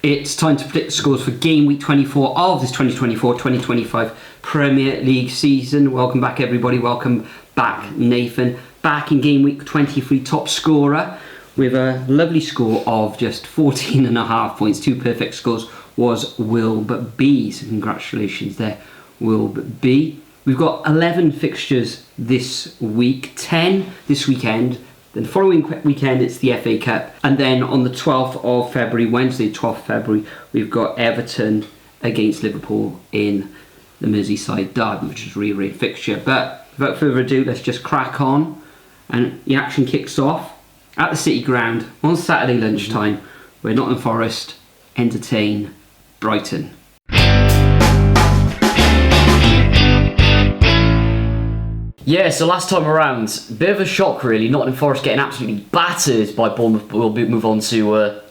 It's time to predict the scores for game week 24 of this 2024-2025 Premier League season. Welcome back, everybody. Welcome back, Nathan. Back in game week 23, top scorer with a lovely score of just 14.5 points. Two perfect scores was Will B. So congratulations there, Will B. We've got 11 fixtures this week, 10 this weekend. Then the following weekend, it's the FA Cup. And then on the 12th of February, Wednesday, 12th of February, we've got Everton against Liverpool in the Merseyside derby, which is a really fixture. But without further ado, let's just crack on. And the action kicks off at the City Ground on Saturday lunchtime, where Nottingham Forest entertain Brighton. Yeah, so last time around, bit of a shock really. Nottingham Forest getting absolutely battered by Bournemouth. We'll move on to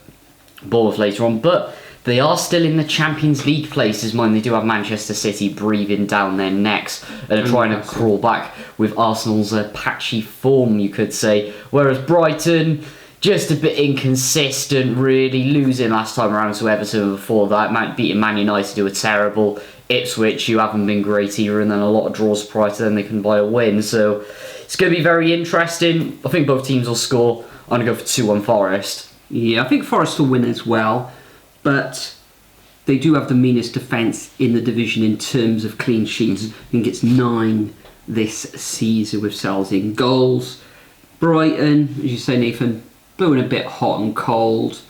Bournemouth later on, but they are still in the Champions League places. Mind they do have Manchester City breathing down their necks and are trying to crawl back with Arsenal's patchy form, you could say. Whereas Brighton, just a bit inconsistent, really, losing last time around to Everton before that. Beating Man United, who were terrible. Ipswich, who haven't been great either, and then a lot of draws prior to then they can buy a win. So it's going to be very interesting. I think both teams will score. I'm going to go for 2-1 Forest. Yeah, I think Forest will win as well, but they do have the meanest defence in the division in terms of clean sheets. I think it's 9 this season with Sells in goals. Brighton, as you say, Nathan, blowing a bit hot and cold.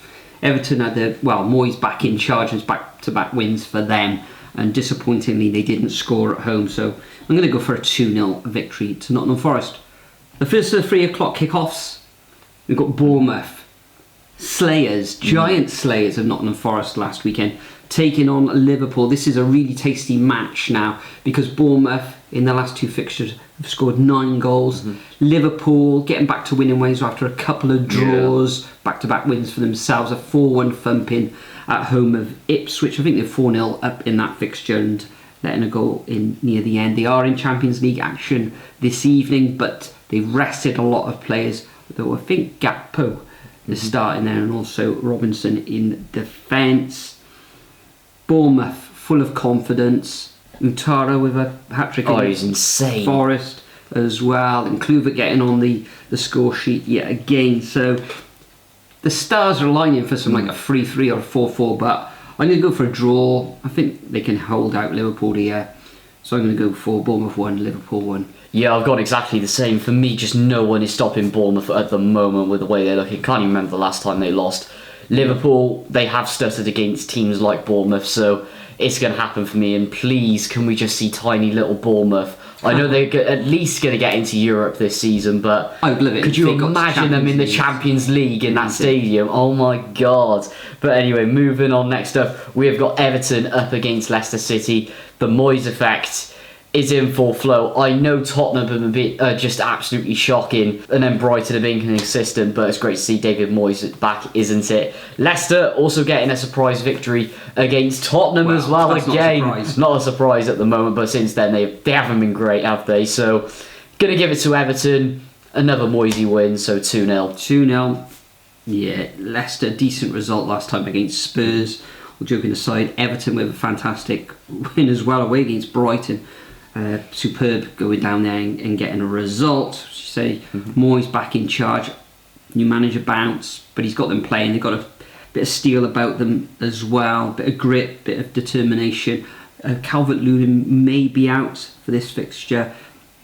Everton had Moyes back in charge, and it's back-to-back wins for them. And disappointingly, they didn't score at home. So I'm going to go for a 2-0 victory to Nottingham Forest. The first of the 3 o'clock kickoffs, we've got Bournemouth. Giant slayers of Nottingham Forest last weekend, taking on Liverpool. This is a really tasty match now, because Bournemouth, in the last 2 fixtures, have scored 9 goals. Liverpool getting back to winning ways after a couple of draws, back-to-back wins for themselves, a 4-1 thumping at home of Ipswich. I think they're 4-0 up in that fixture and letting a goal in near the end. They are in Champions League action this evening, but they've rested a lot of players, though I think Gakpo is starting there, and also Robinson in defence. Bournemouth full of confidence. Utara with a hat-trick he's insane. Forest as well, and Kluivert getting on the score sheet yet again. So the stars are aligning for some like a 3-3 or a 4-4, but I'm going to go for a draw. I think they can hold out Liverpool here, so I'm going to go for Bournemouth 1, Liverpool 1. Yeah, I've got exactly the same. For me, just no one is stopping Bournemouth at the moment with the way they're looking. Can't even remember the last time they lost. Liverpool, they have stuttered against teams like Bournemouth, so it's going to happen for me. And please, can we just see tiny little Bournemouth? I know they're at least going to get into Europe this season, but I'd love it. Could you imagine them in the Champions League in that stadium? Oh my God. But anyway, moving on, next up, we have got Everton up against Leicester City. The Moyes effect is in full flow. I know Tottenham have been just absolutely shocking, and then Brighton have been inconsistent, but it's great to see David Moyes back, isn't it? Leicester also getting a surprise victory against Tottenham as well. Again, not a surprise at the moment, but since then they haven't been great, have they? So gonna give it to Everton. Another Moyesy win, so 2-0. 2-0. Yeah, Leicester, decent result last time against Spurs. Well, joking aside, Everton with a fantastic win as well away against Brighton. Superb going down there and getting a result. As you say, Moyes back in charge. New manager bounce, but he's got them playing. They've got a bit of steel about them as well. Bit of grit, bit of determination. Calvert-Lewin may be out for this fixture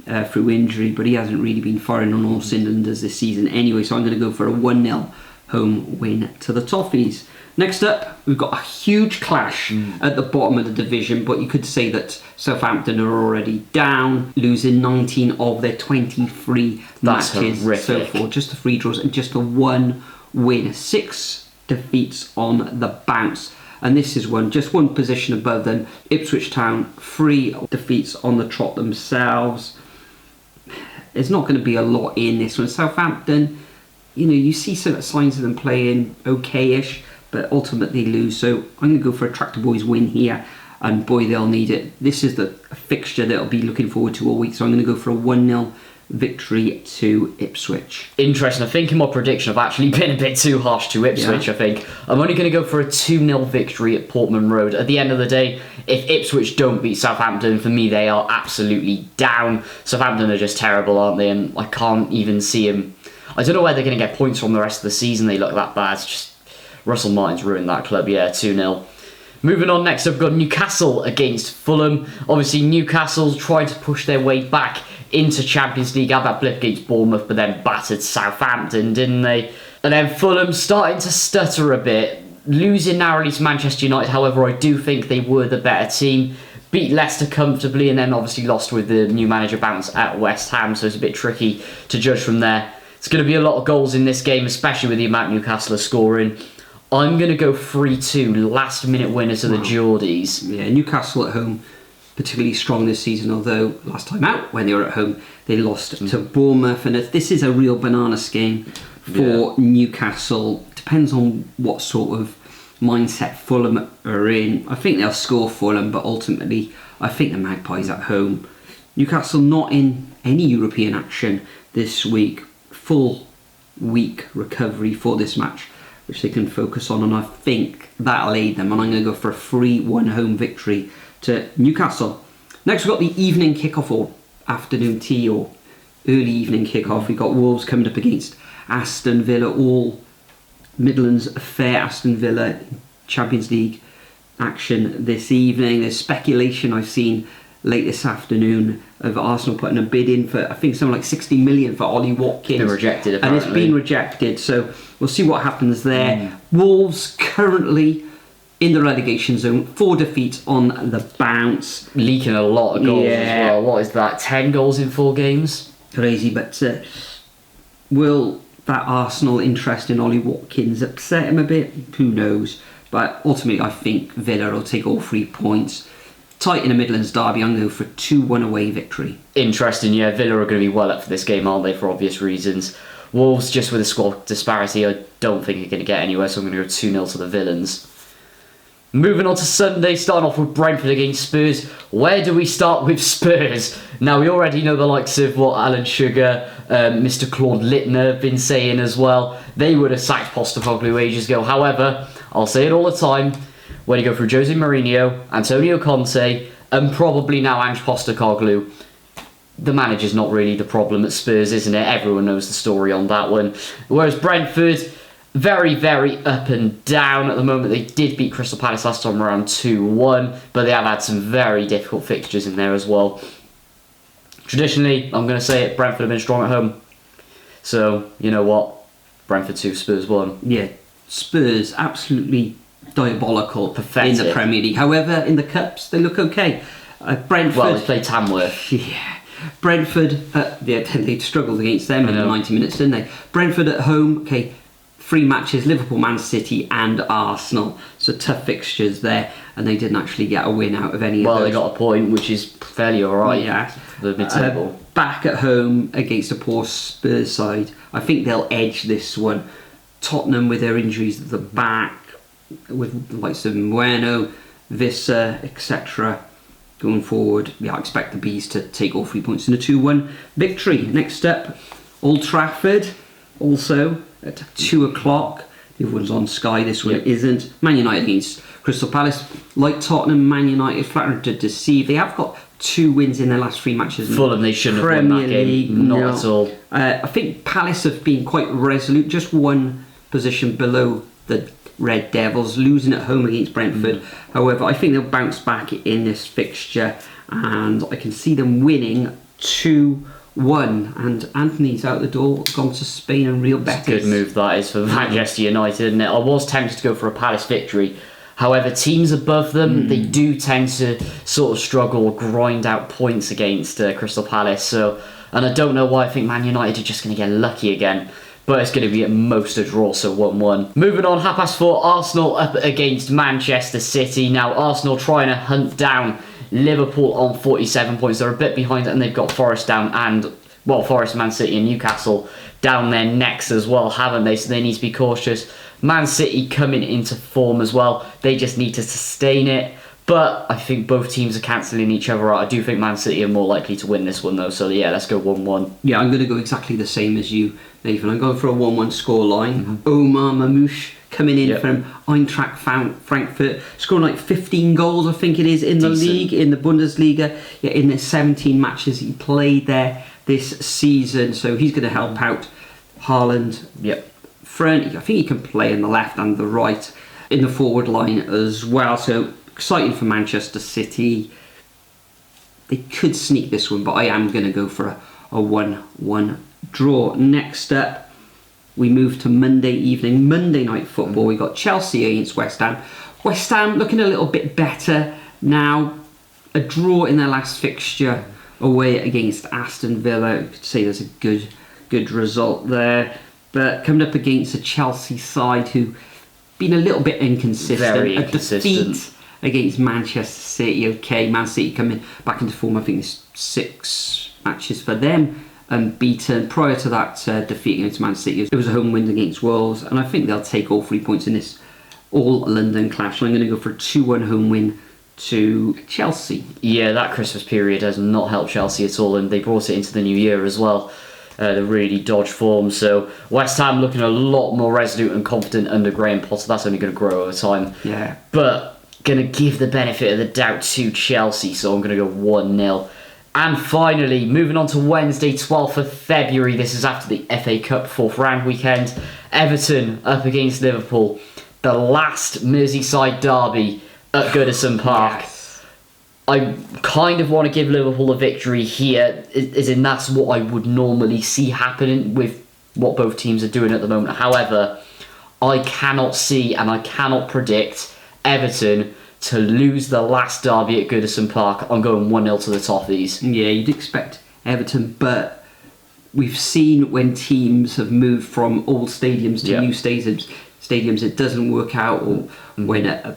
through injury, but he hasn't really been firing on all cylinders this season anyway. So I'm going to go for a 1-0 home win to the Toffees. Next up, we've got a huge clash at the bottom of the division, but you could say that Southampton are already down, losing 19 of their 23 matches so far. Just the 3 draws and just the 1 win. 6 defeats on the bounce. And this is just one position above them. Ipswich Town, 3 defeats on the trot themselves. There's not going to be a lot in this one. Southampton, you see some signs of them playing okay-ish, but ultimately lose. So I'm going to go for a Tractor Boys win here, and boy, they'll need it. This is the fixture that I'll be looking forward to all week, so I'm going to go for a 1-0 victory to Ipswich. Interesting. I think in my prediction I've actually been a bit too harsh to Ipswich. I think I'm only going to go for a 2-0 victory at Portman Road. At the end of the day, if Ipswich don't beat Southampton, for me they are absolutely down. Southampton are just terrible, aren't they? And I can't even see them. I don't know where they're going to get points from the rest of the season. They look that bad. It's just Russell Martin's ruined that club. 2-0. Moving on, next up we've got Newcastle against Fulham. Obviously Newcastle's trying to push their way back into Champions League. Had that blip against Bournemouth, but then battered Southampton, didn't they? And then Fulham starting to stutter a bit, losing narrowly to Manchester United. However, I do think they were the better team. Beat Leicester comfortably, and then obviously lost with the new manager bounce at West Ham, so it's a bit tricky to judge from there. It's going to be a lot of goals in this game, especially with the amount Newcastle are scoring. I'm going to go 3-2, last minute winners of the Geordies. Yeah, Newcastle at home, particularly strong this season, although last time out, when they were at home, they lost to Bournemouth. And if this is a real bananas game for Newcastle, depends on what sort of mindset Fulham are in. I think they'll score Fulham, but ultimately, I think the Magpies at home. Newcastle not in any European action this week. Full week recovery for this match, which they can focus on, and I think that'll aid them, and I'm going to go for a 3-1 home victory to Newcastle. Next we've got the evening kickoff, or afternoon tea, or early evening kickoff. We've got Wolves coming up against Aston Villa, all Midlands fair. Aston Villa Champions League action this evening. There's speculation I've seen late this afternoon of Arsenal putting a bid in for, I think, something like 60 million for Ollie Watkins. It's been rejected, apparently. And it's been rejected, so we'll see what happens there. Wolves currently in the relegation zone, 4 defeats on the bounce. Leaking a lot of goals as well. What is that, 10 goals in 4 games? Crazy, but will that Arsenal interest in Ollie Watkins upset him a bit? Who knows? But ultimately, I think Villa will take all 3 points. Tight in a Midlands derby, I'm going to go for a 2-1 away victory. Interesting, Villa are going to be well up for this game, aren't they, for obvious reasons. Wolves, just with a squad disparity, I don't think they're going to get anywhere, so I'm going to go 2-0 to the Villains. Moving on to Sunday, starting off with Brentford against Spurs. Where do we start with Spurs? Now, we already know the likes of what Alan Sugar, Mr. Claude Littner have been saying as well. They would have sacked Postecoglou ages ago. However, I'll say it all the time, when you go through Jose Mourinho, Antonio Conte, and probably now Ange Postecoglou, the manager's not really the problem at Spurs, isn't it? Everyone knows the story on that one. Whereas Brentford, very, very up and down at the moment. They did beat Crystal Palace last time around 2-1, but they have had some very difficult fixtures in there as well. Traditionally, I'm going to say it, Brentford have been strong at home. So, you know what? Brentford 2, Spurs 1. Yeah, Spurs absolutely diabolical, pathetic in the Premier League. However, in the Cups, they look okay. Brentford... Well, they played Tamworth. Yeah. Brentford, they struggled against them in 90 minutes, didn't they? Brentford at home, okay, 3 matches, Liverpool, Man City and Arsenal. So tough fixtures there, and they didn't actually get a win out of any of those. Well, they got a point, which is fairly alright. Yeah. The mid-table. Back at home against a poor Spurs side. I think they'll edge this one. Tottenham with their injuries at the back, with the likes of Bueno, Vissa, etc. going forward. I expect the Bees to take all 3 points in a 2-1 victory. Next up, Old Trafford, also at 2 o'clock. The other one's on Sky, this one isn't. Man United against Crystal Palace. Like Tottenham, Man United flattered to deceive. They have got 2 wins in their last 3 matches. Fulham, they shouldn't have won that game. Not at all. I think Palace have been quite resolute, just 1 position below the Red Devils, losing at home against Brentford. However, I think they'll bounce back in this fixture, and I can see them winning 2-1. And Anthony's out the door, gone to Spain and Real Betis. Good move that is for Manchester United, isn't it? I was tempted to go for a Palace victory. However, teams above them, they do tend to sort of struggle or grind out points against Crystal Palace. And I don't know why. I think Man United are just going to get lucky again. But it's going to be at most a draw, so 1-1. Moving on, 4:30, Arsenal up against Manchester City. Now, Arsenal trying to hunt down Liverpool on 47 points. They're a bit behind, and they've got Forest down and, Forest, Man City and Newcastle down there next as well, haven't they? So they need to be cautious. Man City coming into form as well. They just need to sustain it. But I think both teams are cancelling each other out. I do think Man City are more likely to win this one, though. So, yeah, let's go 1-1. Yeah, I'm going to go exactly the same as you, Nathan. I'm going for a 1-1 scoreline. Omar Mamouche coming in from Eintracht Frankfurt, scoring like 15 goals, I think it is, in the league, in the Bundesliga. Yeah, in the 17 matches he played there this season. So he's going to help out Haaland. Yep. Front, I think he can play in the left and the right in the forward line as well. So exciting for Manchester City. They could sneak this one, but I am going to go for a 1-1 draw. Next up, we move to Monday evening, Monday night football. We got Chelsea against West Ham. West Ham looking a little bit better now. A draw in their last fixture away against Aston Villa. You could say there's a good result there. But coming up against a Chelsea side who been a little bit inconsistent. Very inconsistent. A defeat against Manchester City. Okay, Man City coming back into form. I think it's 6 matches for them unbeaten. Prior to that defeat against Man City, it was a home win against Wolves, and I think they'll take all 3 points in this all-London clash. So I'm going to go for a 2-1 home win to Chelsea. Yeah, that Christmas period has not helped Chelsea at all, and they brought it into the new year as well. They really dodged form. So West Ham looking a lot more resolute and confident under Graham Potter. That's only going to grow over time. Yeah. But going to give the benefit of the doubt to Chelsea, so I'm going to go 1-0. And finally, moving on to Wednesday, 12th of February. This is after the FA Cup 4th round weekend. Everton up against Liverpool. The last Merseyside derby at Goodison Park. Yes. I kind of want to give Liverpool a victory here, as in that's what I would normally see happening with what both teams are doing at the moment. However, I cannot see and I cannot predict Everton to lose the last derby at Goodison Park. I'm going 1-0 to the Toffees. Yeah, you'd expect Everton, but we've seen when teams have moved from old stadiums to new stadiums, it doesn't work out, or when a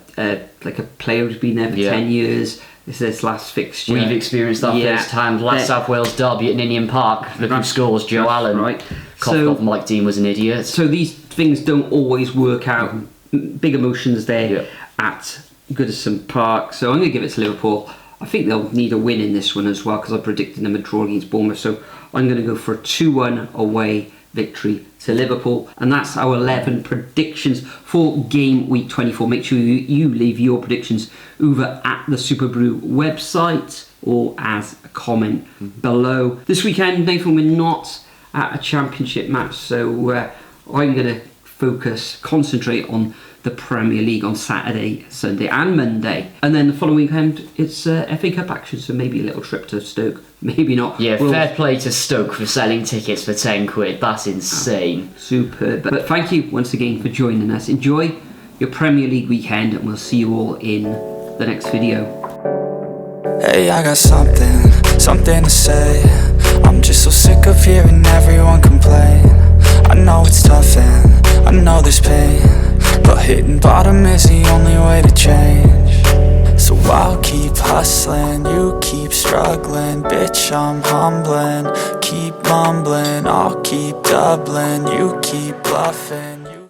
player who's been there for 10 years, this last fixture. We've experienced that firsthand. Last South Wales derby at Ninian Park. Look who scores, Joe Allen. Right. So Mike Dean was an idiot. So these things don't always work out. Big emotions there at Goodison Park. So I'm going to give it to Liverpool. I think they'll need a win in this one as well, because I predicted them a draw against Bournemouth. So I'm going to go for a 2-1 away victory to Liverpool. And that's our 11 predictions for game week 24. Make sure you leave your predictions over at the Superbru website or as a comment below. This weekend, Nathan, we're not at a championship match, so I'm going to concentrate on the Premier League on Saturday, Sunday and Monday. And then the following weekend, it's FA Cup action, so maybe a little trip to Stoke. Maybe not. Yeah, fair play to Stoke for selling tickets for 10 quid. That's insane. Superb. But thank you once again for joining us. Enjoy your Premier League weekend, and we'll see you all in the next video. Hey, I got something to say. I'm just so sick of hearing everyone complain. I know it's tough and I know there's pain, but hitting bottom is the only way to change. So I'll keep hustling, you keep struggling. Bitch, I'm humbling, keep mumbling. I'll keep doubling, you keep bluffing.